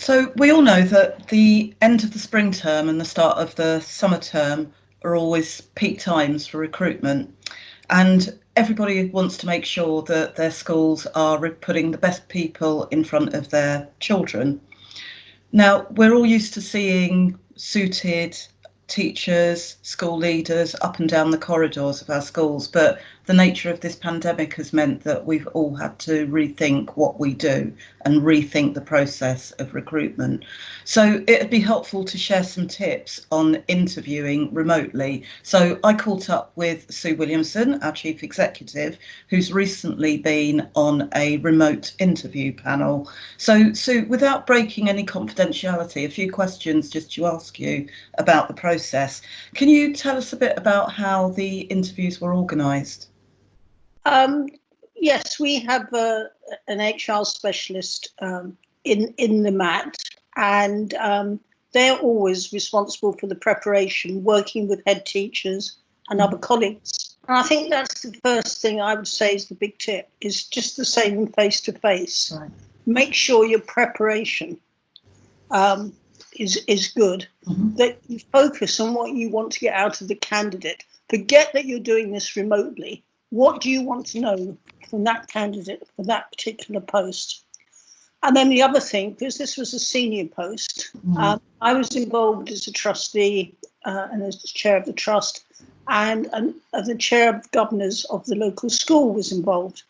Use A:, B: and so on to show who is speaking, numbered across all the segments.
A: So we all know that the end of the spring term and the start of the summer term are always peak times for recruitment, and everybody wants to make sure that their schools are putting the best people in front of their children. Now, we're all used to seeing suited teachers, school leaders up and down the corridors of our schools, but the nature of this pandemic has meant that we've all had to rethink what we do and rethink the process of recruitment. So it'd be helpful to share some tips on interviewing remotely. So I caught up with Sue Williamson, our Chief Executive, who's recently been on a remote interview panel. So Sue, without breaking any confidentiality, a few questions just to ask you about the process. Can you tell us a bit about how the interviews were organised?
B: Yes, we have an HR specialist in the MAT, and they're always responsible for the preparation, working with head teachers and other colleagues. And I think that's the first thing I would say is the big tip, is just the same face-to-face. Right. Make sure your preparation is good, that you focus on what you want to get out of the candidate. Forget that you're doing this remotely. What do you want to know from that candidate for that particular post? And then the other thing, because this was a senior post, I was involved as a trustee and as the chair of the trust, and the chair of governors of the local school was involved.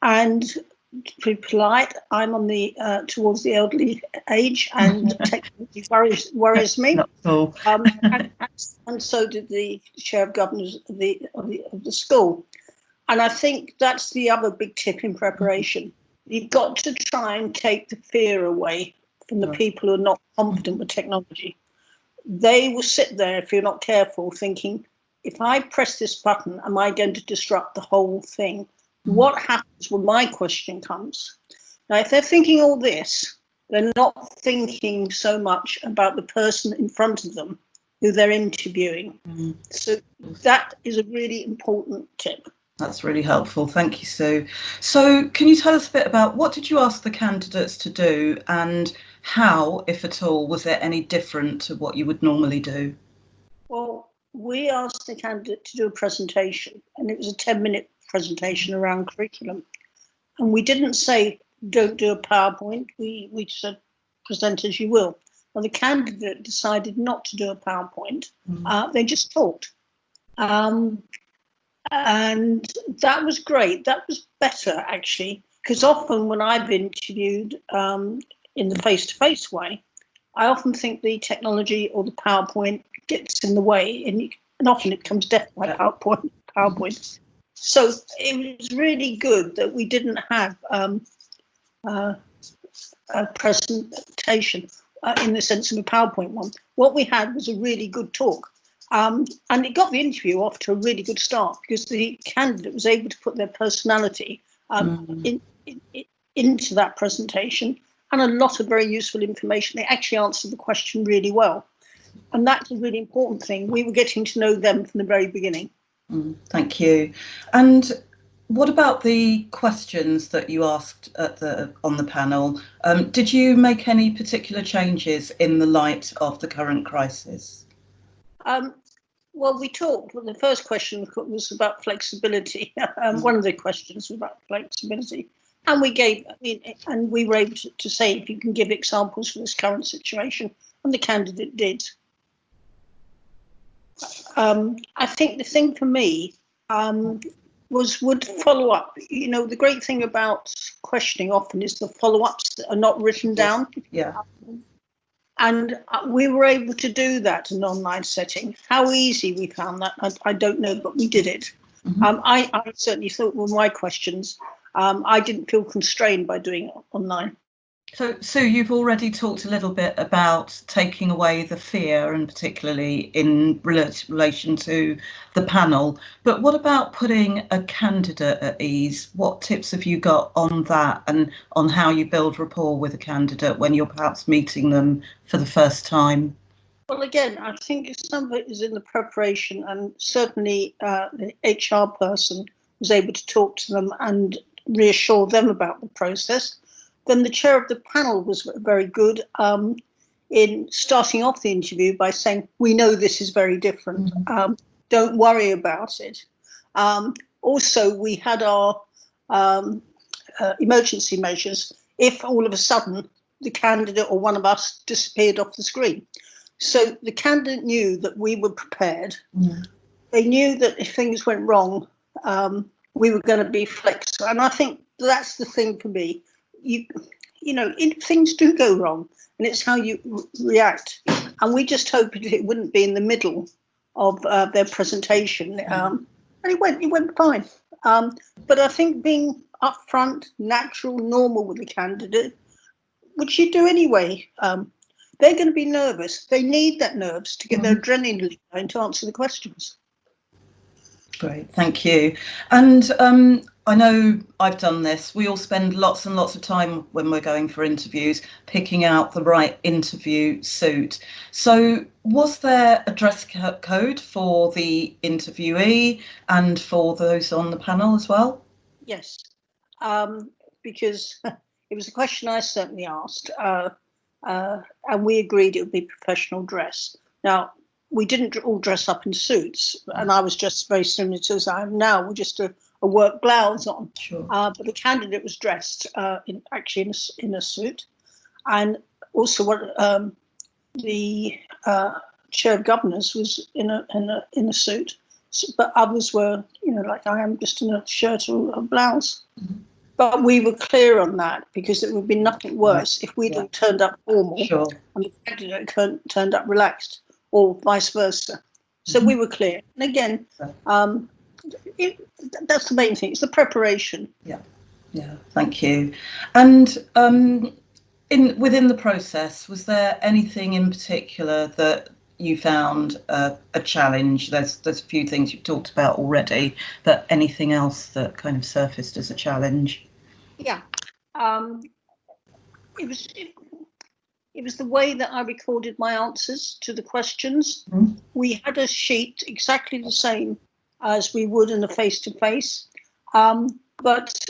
B: And to be polite, I'm on the towards the elderly age, and technology worries me.
A: Not at all.
B: And so did the chair of governors of the school. And I think that's the other big tip in preparation. You've got to try and take the fear away from the people who are not confident with technology. They will sit there, if you're not careful, thinking, if I press this button, am I going to disrupt the whole thing? What happens when my question comes? Now, if they're thinking all this, they're not thinking so much about the person in front of them who they're interviewing. So that is a really important tip.
A: That's really helpful. Thank you, Sue. So can you tell us a bit about what did you ask the candidates to do, and how, if at all, was it any different to what you would normally do?
B: Well, we asked the candidate to do a presentation, and it was a 10-minute presentation around curriculum. And we didn't say, don't do a PowerPoint. We said, present as you will. Well, the candidate decided not to do a PowerPoint. They just talked. And that was great. That was better, actually, because often when I've interviewed in the face-to-face way, I often think the technology or the PowerPoint gets in the way, and often it comes deaf by PowerPoint. So it was really good that we didn't have a presentation in the sense of a PowerPoint one. What we had was a really good talk. And it got the interview off to a really good start, because the candidate was able to put their personality into that presentation, and a lot of very useful information. They actually answered the question really well. And that's a really important thing. We were getting to know them from the very beginning.
A: Thank you. And what about the questions that you asked on the panel? Did you make any particular changes in the light of the current crisis?
B: Well, we talked. Well, the first question was about flexibility. One of the questions was about flexibility, and we were able to say, if you can give examples for this current situation, and the candidate did. I think the thing for me would follow up. You know, the great thing about questioning often is the follow-ups that are not written down.
A: Yeah.
B: And we were able to do that in an online setting. How easy we found that, I don't know, but we did it. I certainly thought with my questions, I didn't feel constrained by doing it online.
A: So, Sue, you've already talked a little bit about taking away the fear, and particularly in relation to the panel. But what about putting a candidate at ease? What tips have you got on that, and on how you build rapport with a candidate when you're perhaps meeting them for the first time?
B: Well, again, I think some of it is in the preparation, and certainly the HR person was able to talk to them and reassure them about the process. then the chair of the panel was very good in starting off the interview by saying, we know this is very different. Don't worry about it. Also, we had our emergency measures if all of a sudden the candidate or one of us disappeared off the screen. So the candidate knew that we were prepared. They knew that if things went wrong, we were going to be flexible. And I think that's the thing for me. You know, things do go wrong, and it's how you react. And we just hoped it wouldn't be in the middle of their presentation. And it went fine. But I think being upfront, natural, normal with the candidate, which you do anyway, they're going to be nervous. They need that nerves to get their adrenaline going to answer the questions.
A: Great, thank you. And I know I've done this. We all spend lots and lots of time when we're going for interviews picking out the right interview suit. So was there a dress code for the interviewee and for those on the panel as well?
B: Yes, because it was a question I certainly asked, and we agreed it would be professional dress. Now, we didn't all dress up in suits, and I was just very similar to as I am now, with just a work blouse on.
A: Sure.
B: But the candidate was dressed in a suit, and also what the chair of governors was in a suit, but others were, you know, like I am, just in a shirt or a blouse. But we were clear on that because it would be nothing worse if we'd all turned up formal and the candidate turned up relaxed, or vice versa. So we were clear. And again, that's the main thing. It's the preparation.
A: Yeah, thank you. And within the process, was there anything in particular that you found a challenge? There's a few things you've talked about already, but anything else that kind of surfaced as a challenge?
B: Yeah, it was the way that I recorded my answers to the questions. We had a sheet exactly the same as we would in a face-to-face, but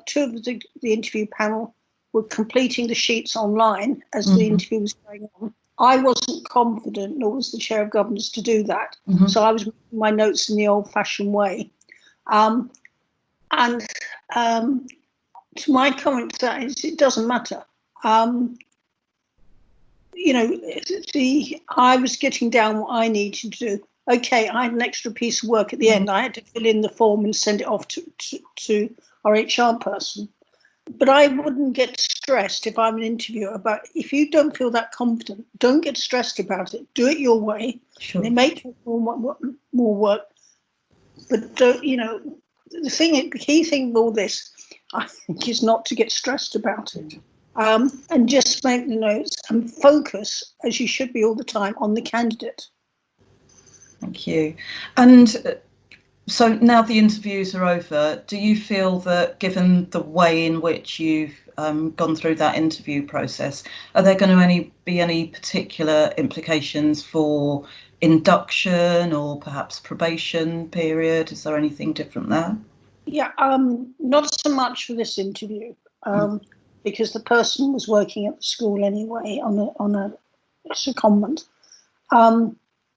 B: two of the interview panel were completing the sheets online as the interview was going on. I wasn't confident, nor was the chair of governors, to do that. So I was making my notes in the old-fashioned way. And to my comment to that is, it doesn't matter. You know, I was getting down what I needed to do. Okay, I had an extra piece of work at the end. I had to fill in the form and send it off to our HR person. But I wouldn't get stressed if I'm an interviewer about, if you don't feel that confident, don't get stressed about it. Do it your way.
A: Sure.
B: They may take more work, but don't, you know, the key thing of all this, I think, is not to get stressed about it. And just make the notes and focus, as you should be all the time, on the candidate.
A: Thank you. And so now the interviews are over, do you feel that, given the way in which you've gone through that interview process, are there going to be any particular implications for induction or perhaps probation period? Is there anything different there? Yeah,
B: not so much for this interview, because the person was working at the school anyway on a secondment.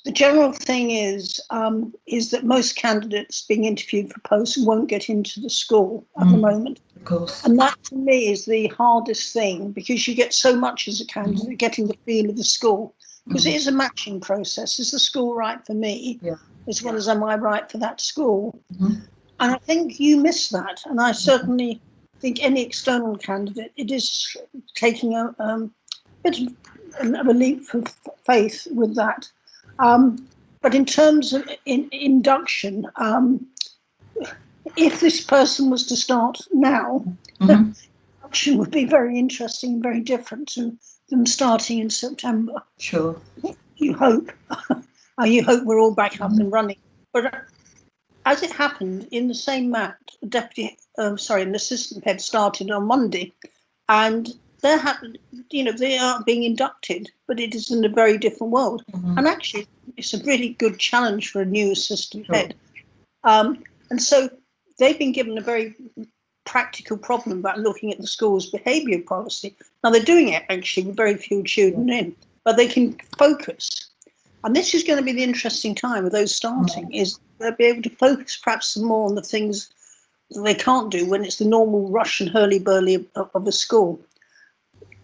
B: The general thing is that most candidates being interviewed for posts won't get into the school at the moment.
A: Of course.
B: And that, to me, is the hardest thing, because you get so much as a candidate getting the feel of the school, because it is a matching process. Is the school right for me, as well as am I right for that school? And I think you miss that. And I certainly think any external candidate, it is taking a bit of a leap of faith with that. But in terms of induction, if this person was to start now, induction would be very interesting and very different to them starting in September.
A: Sure.
B: You hope. You hope we're all back up and running. But as it happened, in the same mat, an assistant head started on Monday, and they are being inducted, but it is in a very different world. And actually, it's a really good challenge for a new assistant head. And so they've been given a very practical problem about looking at the school's behaviour policy. Now, they're doing it actually with very few children in, but they can focus. And this is going to be the interesting time with those starting, is they'll be able to focus perhaps some more on the things that they can't do when it's the normal rush and hurly-burly of a school.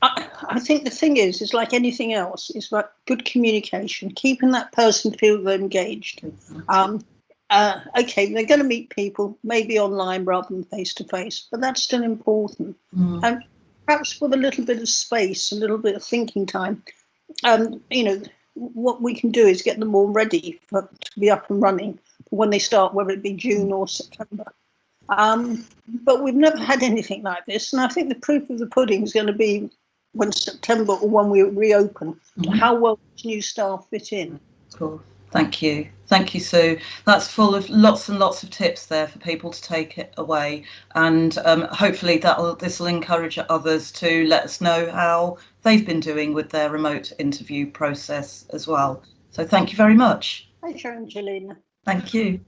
B: I think the thing is like anything else, it's about good communication, keeping that person feel they're engaged. Okay, they're going to meet people, maybe online rather than face-to-face, but that's still important. And perhaps with a little bit of space, a little bit of thinking time, what we can do is get them all ready to be up and running for when they start, whether it be June or September. But we've never had anything like this, and I think the proof of the pudding is going to be when September or when we reopen, how well new staff fit in.
A: Cool. Thank you, Sue. That's full of lots and lots of tips there for people to take it away, and hopefully this will encourage others to let us know how they've been doing with their remote interview process as well. So thank you very much.
B: Thank you, Angelina.
A: Thank you.